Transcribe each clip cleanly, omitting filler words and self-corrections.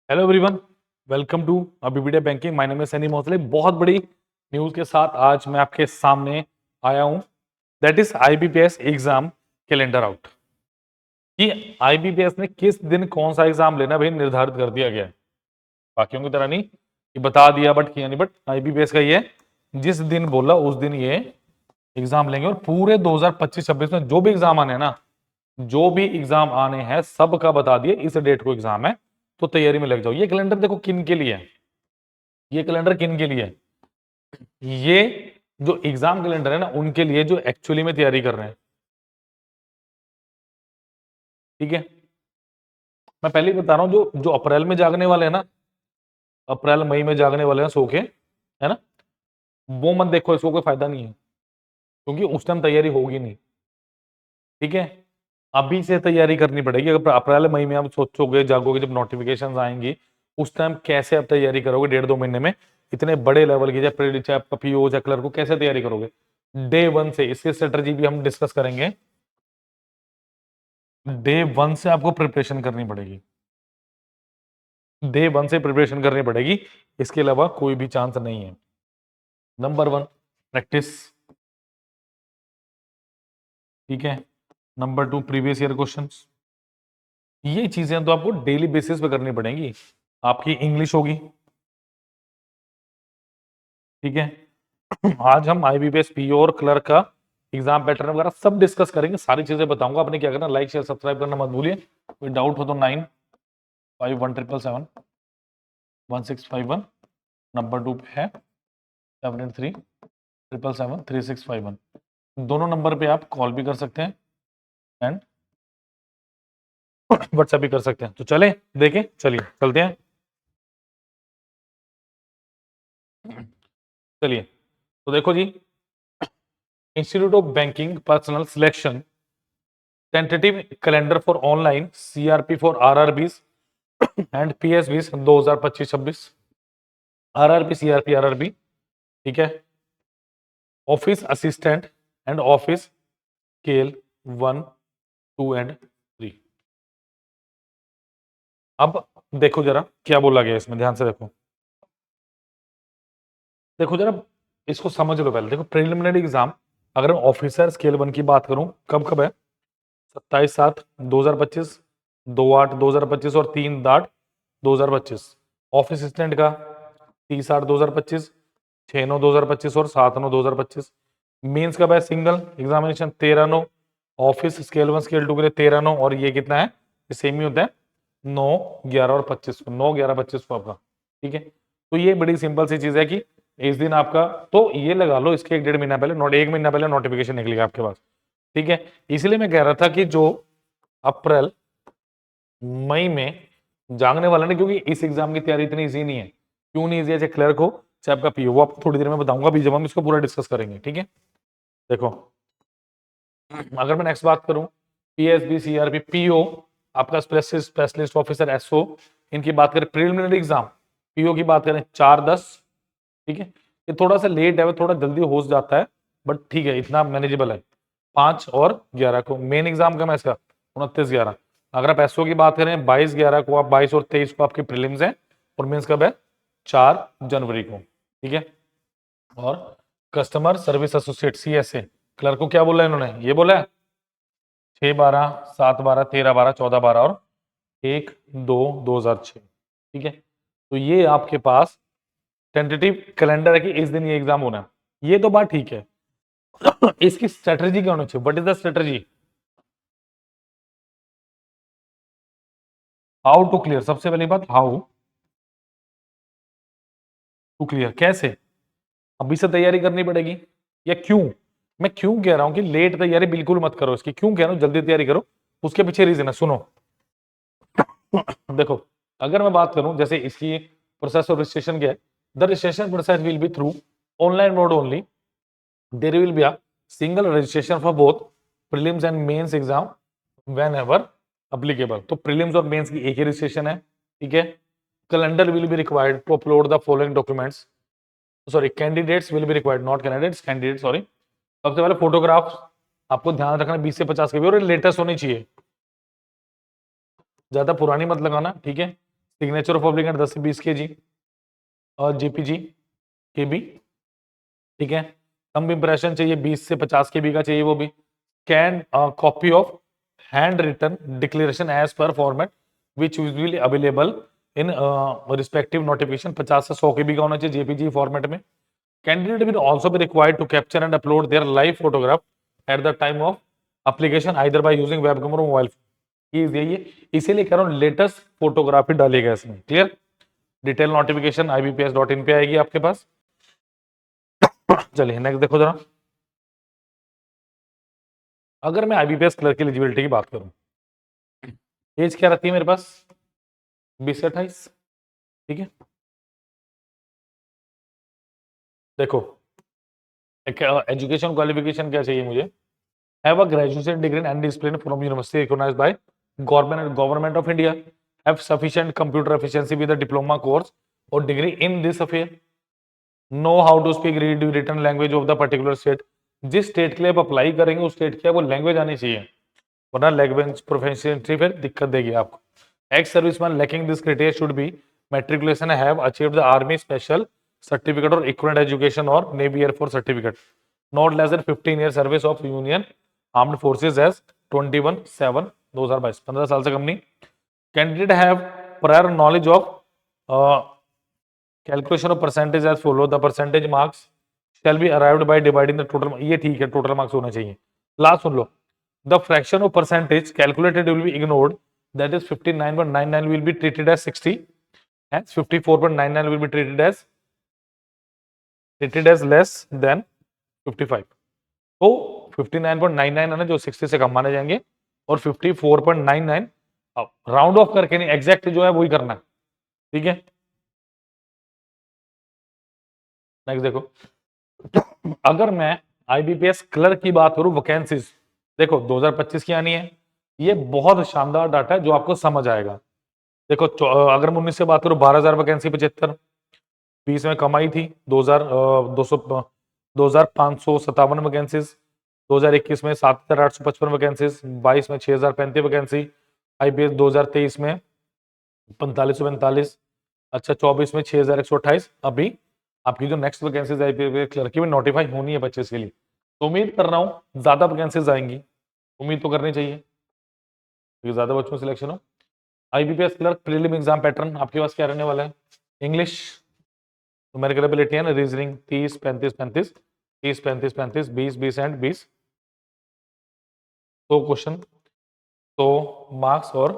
Hello everyone, welcome to अबीबीडिया banking. My name is Sunny Mosley. बहुत बड़ी न्यूज़ के साथ आज मैं आपके सामने आया हूं, that is IBPS exam calendar out. कि आईबीपीएस ने किस दिन कौन सा एग्जाम लेना भाई निर्धारित कर दिया गया है। बाकियों की तरह नहीं कि बता दिया बट किया नहीं, बट आईबीपीएस का ये जिस दिन बोला उस दिन ये एग्जाम लेंगे। और पूरे 2025-26 में जो भी एग्जाम आने हैं ना, जो भी एग्जाम आने हैं सबका बता दिए इस डेट को एग्जाम है, तो तैयारी में लग जाओ। ये कैलेंडर देखो किन के लिए है, ये कैलेंडर किन के लिए है। ये जो एग्जाम कैलेंडर है ना उनके लिए जो एक्चुअली में तैयारी कर रहे हैं। ठीक है, मैं पहले ही बता रहा हूं, जो जो अप्रैल में जागने वाले हैं ना, अप्रैल मई में जागने वाले हैं सो के, है ना, वो मत देखो, इसको कोई फायदा नहीं है क्योंकि उस टाइम तैयारी होगी नहीं। ठीक है, अभी से तैयारी करनी पड़ेगी। अगर अप्रैल मई में आप सोचोगे जागोगे, जब नोटिफिकेशन आएंगी उस टाइम कैसे आप तैयारी करोगे? 1.5-2 महीने में इतने बड़े लेवल की, चाहे आपका पीओ चाहे क्लर्क को, कैसे तैयारी करोगे डे वन से? इसकी स्ट्रेटजी भी हम डिस्कस करेंगे। डे वन से आपको प्रिपरेशन करनी पड़ेगी, डे वन से प्रिपरेशन करनी पड़ेगी, इसके अलावा कोई भी चांस नहीं है। Number one, practice. ठीक है, number two, previous year questions. ये चीजें तो आपको डेली बेसिस पे करनी पड़ेंगी। आपकी इंग्लिश होगी। ठीक है, आज हम आईबीपीएस पीओ और क्लर्क का एग्जाम पैटर्न वगैरह सब डिस्कस करेंगे, सारी चीजें बताऊंगा। आपने क्या करना, लाइक शेयर सब्सक्राइब करना मत भूलिए। कोई डाउट हो तो 9517771651, नंबर 2 पे है 7837773651। दोनों नंबर पे आप कॉल भी कर सकते हैं एंड व्हाट्सएप भी कर सकते हैं। तो चले देखें, चलिए चलते हैं। चलिए, तो देखो जी, institute of banking personnel selection tentative calendar for online CRP for RRBs and PSBs 2025-26। RRB, CRP, RRB. ठीक है, office assistant and office scale 1, 2 and 3। अब देखो जरा क्या बोला गया इसमें, ध्यान से देखो। देखो जरा, इसको समझ लो पहले। देखो, प्रिलिमिनरी एग्जाम, अगर मैं ऑफिसर स्केल 1 की बात करूं, कब कब है? 27/7/2025, 2/8/2025 और 3/8/2025। ऑफिस असिस्टेंट का 30/8/2025, 6/9/2025 और 7/9/2025। मेंस कब है? Single examination 13/9। Office scale 1 scale 2 के लिए 13/9, और ये कितना है? ये सेम ही होता है 9/11 और 25 को, 9/11/25 को आपका। ठीक है, तो ये बड़ी सिंपल सी चीज है कि इस दिन आपका, तो ये लगा लो इसके 1-1.5 महीना पहले, 1 महीना पहले नोटिफिकेशन निकलेगा आपके पास। ठीक है, इसलिए मैं कह रहा था कि जो अप्रैल मई में जागने वाला नहीं, क्योंकि इस एग्जाम की तैयारी इतनी इजी नहीं है। क्यों नहीं इजी है? चाहे क्लर्क हो चाहे आपका पीओ, वो आपको थोड़ी देर में बताऊंगा अभी जब हम इसको पूरा डिस्कस करेंगे। ठीक है, देखो, अगर मैं नेक्स्ट बात करूं, पीएसबी, सीआरपी, पीओ, आपका स्पेशलिस्ट ऑफिसर, एसओ, इनकी बात करें प्रिलिमिनरी एग्जाम, पीओ की बात करें 4/10। ठीक है, ये थोड़ा सा लेट है, थोड़ा जल्दी हो जाता है, बट ठीक है, इतना मैनेजेबल है। 5 और 11 को मेन एग्जाम का मैं इसका 29/11। अगर आप एसओ की बात करें 22/11 को, आप 22 और 23 को आपके प्रीलिम्स हैं, और मेंस कब है? 4 जनवरी को। ठीक है, और customer service associate CSA, clerk को क्या बोला है इन्होंने? ये बोला है 6/12, 7/12, 13/12, 14/12 और 1/2/2006। ठीक है, तो ये आपके पास टेंटेटिव कैलेंडर है कि इस दिन ये एग्जाम होना है। ये तो बात ठीक है। इसकी स्ट्रेटजी क्या होनी चाहिए? What is the strategy? How to clear, सबसे पहली बात, हाउ टू क्लियर, कैसे? अभी से तैयारी करनी पड़ेगी। या क्यों? मैं क्यों कह रहा हूं कि लेट तैयारी बिल्कुल मत करो इसकी, क्यों कह रहा हूं जल्दी तैयारी करो, उसके पीछे रीजन है, सुनो। देखो, अगर मैं बात करूं जैसे इसकी प्रोसेस ऑफ रजिस्ट्रेशन क्या है, the registration process will be through online mode only. There will be a single registration for both prelims and mains exam whenever applicable. तो प्रीलिम्स और मेंस की एक ही रजिस्ट्रेशन है। ठीक है, calendar will be required to upload the following documents, sorry candidates will be required, not candidates, candidate sorry. सबसे पहले फोटोग्राफ आपको ध्यान रखना 20 से 50 के भी, और लेटेस्ट होनी चाहिए, ज्यादा पुरानी मत लगाना। ठीक है, सिग्नेचर ऑफ एप्लीकेंट 10 से 20 kg और जेपीजी केबी, ठीक है। थंब इंप्रेशन चाहिए 20 से 50 केबी का चाहिए वो भी। Can copy of hand written declaration as per format which usually available in respective notification 50 से 100 केबी का होना चाहिए जेपीजी फॉर्मेट में। Candidate will also be required to capture and upload their live photograph at the time of application either by using web camera और mobile phone. ये इसीलिए कह रहा हूँ लेटेस्ट फोटोग्राफी डालेगा इसमें। क्लियर। डिटेल नोटिफिकेशन ibps.in पे आएगी आपके पास। चलिए नेक्स्ट देखो जरा। अगर मैं आईबीपीएस क्लर्क की एलिजिबिलिटी की बात करूं, एज क्या रहती है मेरे पास 20 से 28, ठीक है। देखो एजुकेशन क्वालिफिकेशन क्या चाहिए मुझे, have a graduation degree in any discipline from university recognised by government of India, have sufficient computer efficiency with a diploma course और degree in this affair, know how to speak read written language of the particular state. जिस state के लिए आप apply करेंगे उस state की वो language आनी चाहिए, वरना लैंग्वेज प्रोफिशिएंसी फिर दिक्कत देगी आपको। Ex serviceman lacking this criteria should be matriculation have achieved the army special certificate or equivalent education or navy air force certificate, not less than 15 year service of union armed forces as 21/7/2022, 15 साल से कम नहीं। Candidate have prior knowledge of calculation of percentage as follow, the percentage marks shall be arrived by dividing the total, ये ठीक है total marks होना चाहिए। Last soon low, the fraction of percentage calculated will be ignored, that is 59.99 will be treated as 60 and 54.99 will be treated as less than 55। तो 59.99 है ना जो 60 से कम माने जाएंगे और 54.99 राउंड ऑफ करके नहीं, एग्जैक्ट जो है वही करना है, ठीक है। नेक्स्ट देखो, अगर मैं आईबीपीएस क्लर्क की बात करूं वैकेंसीज, देखो 2025 की आनी है, ये बहुत शानदार डाटा है जो आपको समझ आएगा। देखो अगर मैं 19 से बात करूं 12,000 वैकेंसी 75, 20 में कमाई थी 2,557 वैकेंसीज, 2021 में 7,855 वैकेंसीज, 22 में 6,035 वैकेंसी, आईपीएस 2023 में 4545, अच्छा 24 में 6,128। अभी आपकी जो नेक्स्ट वैकेंसीज आईपीएस क्लर्क की भी नोटिफाई होनी है 25 के लिए, तो उम्मीद कर रहा हूँ ज्यादा वैकेंसीज आएंगी, उम्मीद तो करनी चाहिए क्योंकि ज्यादा बच्चों सिलेक्शन हो। IBPS clerk prelim exam pattern आपके पास क्या रहने वाला है, इंग्लिश, न्यूमेरिकल एबिलिटी है ना, रीजनिंग 30 35 35, 30 35 35, 20 20 एंड 20, 100 क्वेश्चन, 100 मार्क्स और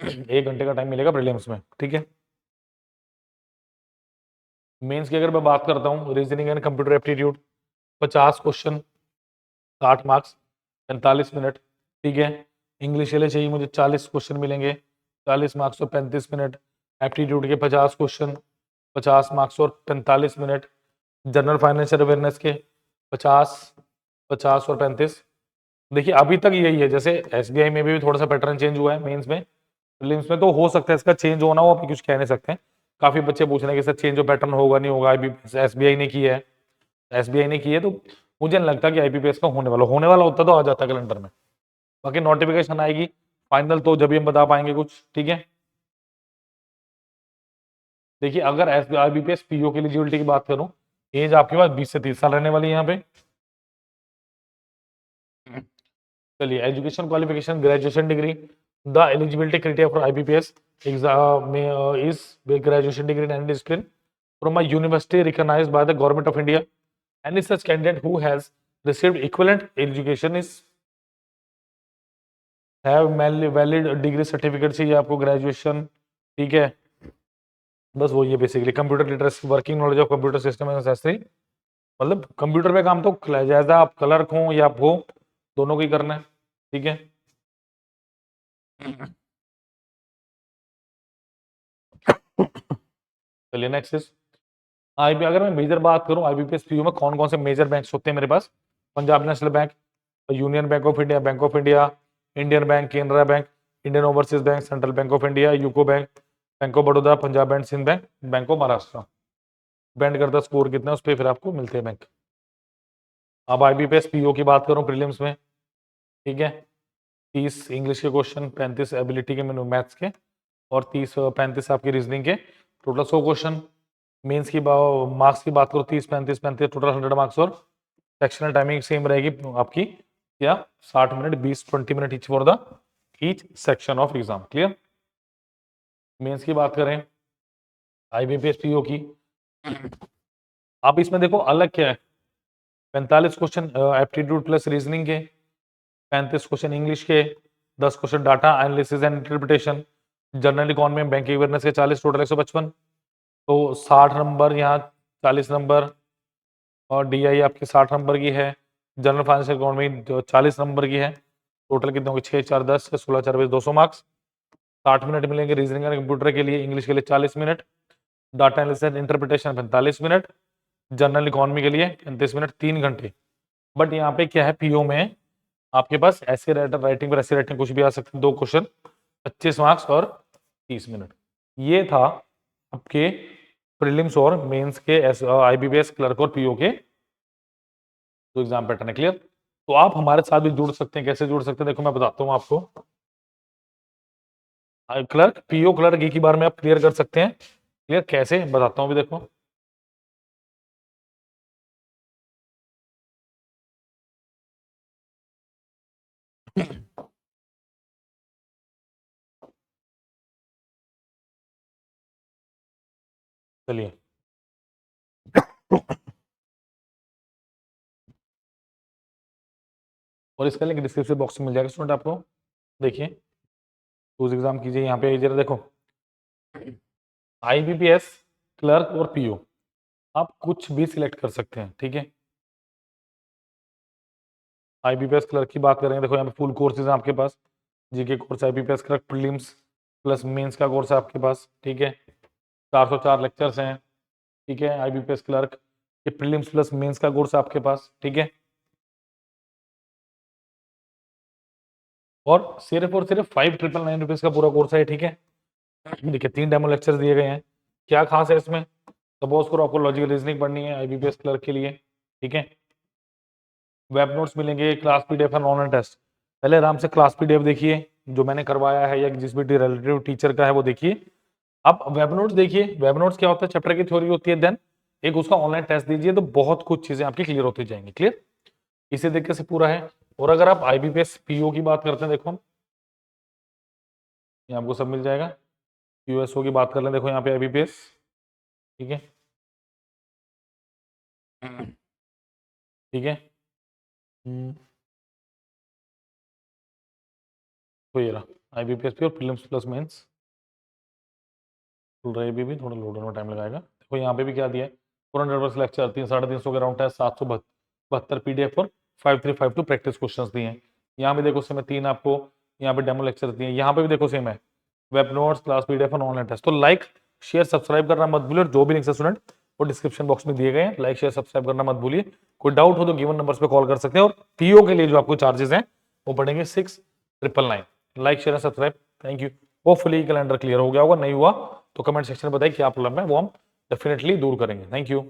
1 घंटे का टाइम मिलेगा प्रीलिम्स में, ठीक है। मेंस की अगर मैं बात करता हूँ, reasoning and computer aptitude 50 question 60 marks 45 minute, ठीक है। इंग्लिश के लिए चाहिए मुझे 40 क्वेश्चन मिलेंगे 40 मार्क्स और 35 मिनट, एप्टीट्यूड के 50 क्वेश्चन 50 मार्क्स और 45 मिनट, जनरल फाइनेंशियल अवेयरनेस के 50 50 और 35। देखिए अभी तक यही है, जैसे एसबीआई में भी थोड़ा सा पैटर्न चेंज हुआ है मेंस में, प्रीलिम्स में तो हो सकता है इसका चेंज होना हो, अभी कुछ कह नहीं सकते हैं। काफी बच्चे पूछ रहे हैं कि सर चेंज ऑफ पैटर्न होगा नहीं होगा, एसबीआई ने की है, एसबीआई ने की है, तो मुझे नहीं लगता कि आईपीपीएस का होने वाला होता तो आ जाता कैलेंडर में। बाकी नोटिफिकेशन आएगी फाइनल तो जब भी हम बता पाएंगे कुछ, ठीक है। देखिए अगर आईबीपीएस पीओ की एलिजिबिलिटी की बात करूं, एज आपके पास 20 से 30 साल रहने वाली है यहाँ पे। चलिए education qualification graduation degree, the eligibility criteria for IBPS exam में is graduation degree in any discipline from a university recognised by the government of India, any such candidate who has received equivalent education is have valid degree certificate चाहिए आपको graduation, ठीक है। बस वो ये basically computer literacy working knowledge of computer system and necessary, मतलब computer पे काम तो जैसा आप क्लर्क हो या आप हो दोनों को ही करना है, ठीक है। चलिए नेक्स्ट इज आईबी, अगर मैं मेजर बात करूं आईबीपीएस पीयू में कौन कौन से मेजर बैंक्स होते हैं मेरे पास, Punjab national bank, union bank of India, bank of India, Indian bank, Canara bank, Indian overseas bank, central bank of India, UCO bank, bank of Baroda, Punjab and Sind bank, bank of Maharashtra. Depend करता है स्कोर कितना है उस पर फिर आपको मिलते हैं बैंक। अब आईबीपीएस पीओ की बात करूं प्रीलिम्स में, ठीक है, 30 इंग्लिश के क्वेश्चन, 35 एबिलिटी के मैथ्स के, और 30-35 आपकी रीजनिंग के, टोटल 100 क्वेश्चन। मेंस की मार्क्स की बात करो 30-35 टोटल 100 मार्क्स, और सेक्शनल टाइमिंग सेम रहेगी आपकी, या 60 minute 20-20 minute each for the each section of exam. Clear. Mains की बात करें आईबीपीएस पीओ की, आप इसमें देखो अलग क्या है, 45 क्वेश्चन एप्टीट्यूड प्लस रीजनिंग के, 35 क्वेश्चन इंग्लिश के, 10 question data analysis and interpretation, general economy में बैंकिंग अवेयरनेस के 40, टोटल 155, तो 60 नंबर यहाँ, 40 नंबर, और डीआई आपकी 60 नंबर की है, जनरल फाइनेंशियल इकोनॉमी 40 नंबर की है, टोटल कितने होंगे 6 4 10, 16 4 20, 200 मार्क्स। 60 मिनट मिलेंगे रीजनिंग एंड कंप्यूटर के लिए, इंग्लिश के लिए 40 minute, data analysis and interpretation 45 minute, general economy के लिए 35 मिनट, 3 घंटे। बट यहाँ पे क्या है, पीओ में आपके पास ऐसे राइटिंग पर ऐसे राइटिंग कुछ भी आ सकते हैं, 2 क्वेश्चन 25 मार्क्स और 30 मिनट। ये था आपके प्रीलिम्स और मेंस के आईबीपीएस क्लर्क और पीओ के तो एग्जाम पैटर्न है। क्लियर। तो आप हमारे साथ भी जुड़ सकते हैं, कैसे जुड़ सकते हैं देखो मैं बताता हूँ आपको। क्लर्क पीओ क्लर्क एक ही बार में आप क्लियर कर सकते हैं। क्लियर कैसे बताता हूँ अभी देखो। चलिए और इसका लिंक डिस्क्रिप्शन बॉक्स में मिल जाएगा स्टूडेंट आपको। देखिए उस एग्जाम कीजिए, यहाँ पे जरा देखो आईबीपीएस क्लर्क और पीओ आप कुछ भी सिलेक्ट कर सकते हैं। ठीक है, आईबीपीएस क्लर्क की बात करेंगे, देखो यहाँ पे फुल कोर्सेज है आपके पास, GK course IBPS clerk prelims plus mains का कोर्स है आपके पास। ठीक है, 404 लेक्चर्स हैं। ठीक है, आईबीपीएस क्लर्क ये प्रीलिम्स प्लस मेंस का कोर्स है आपके पास। ठीक है, और सिर्फ 5,999 रुपीज का पूरा कोर्स है। ठीक है, देखिए 3 डेमो लेक्चर्स दिए गए हैं। क्या खास है इसमें, सपोज करो आपको लॉजिकल रीजनिंग पढ़नी है आईबीपीएस क्लर्क के लिए। ठीक है, वेब नोट्स मिलेंगे, क्लास पीडीएफ और ऑनलाइन टेस्ट। पहले आराम से क्लास पीडीएफ देखिए जो मैंने करवाया है या जिस भी रिलेटिव टीचर का है वो देखिए। अब वेब नोट्स देखिए, वेब नोट्स क्या होता है, चैप्टर की थ्योरी होती है, देन एक उसका ऑनलाइन टेस्ट दीजिए तो बहुत कुछ चीजें आपकी क्लियर होती जाएंगी। क्लियर, इसी तरीके से पूरा है। और अगर आप आईबीपीएस पीओ की बात करते हैं, देखो ये आपको सब मिल जाएगा। यूएसओ की बात कर लें, देखो यहाँ पे आईबीपीएस। ठीक है, ठीक है, तो ये रहा आईबीपीएस पी और प्रीलिम्स प्लस मेंस खुल रहा है। भी थोड़ा लोड होने में टाइम लगाएगा। देखो यहाँ पे भी क्या दिया है, 400 लेक्चर, 300-350 के राउंड टेस्ट, 772 पीडीएफ और 5352 प्रैक्टिस क्वेश्चंस दिए हैं। यहाँ पे देखो सेम है, 3 आपको यहाँ पे डेमो लेक्चर दिए हैं। यहाँ पे भी देखो सेम है, वेब नोट्स, क्लास पीडीएफ और ऑनलाइन टेस्ट। तो लाइक शेयर सब्सक्राइब करना मत भूलिए, और जो भी लिंक्स है स्टूडेंट वो डिस्क्रिप्शन बॉक्स में दिए गए हैं। लाइक शेयर सब्सक्राइब करना मत भूलिए। कोई डाउट हो तो गिवन नंबर्स पे कॉल कर सकते हैं। और पीओ के लिए जो आपको चार्जेस हैं वो पड़ेंगे 6,999। Like share subscribe, thank you. Hopefully calendar clear हो गया होगा, नहीं हुआ तो कमेंट सेक्शन में बताइए क्या प्रॉब्लम है, वो हम डेफिनेटली दूर करेंगे। Thank you.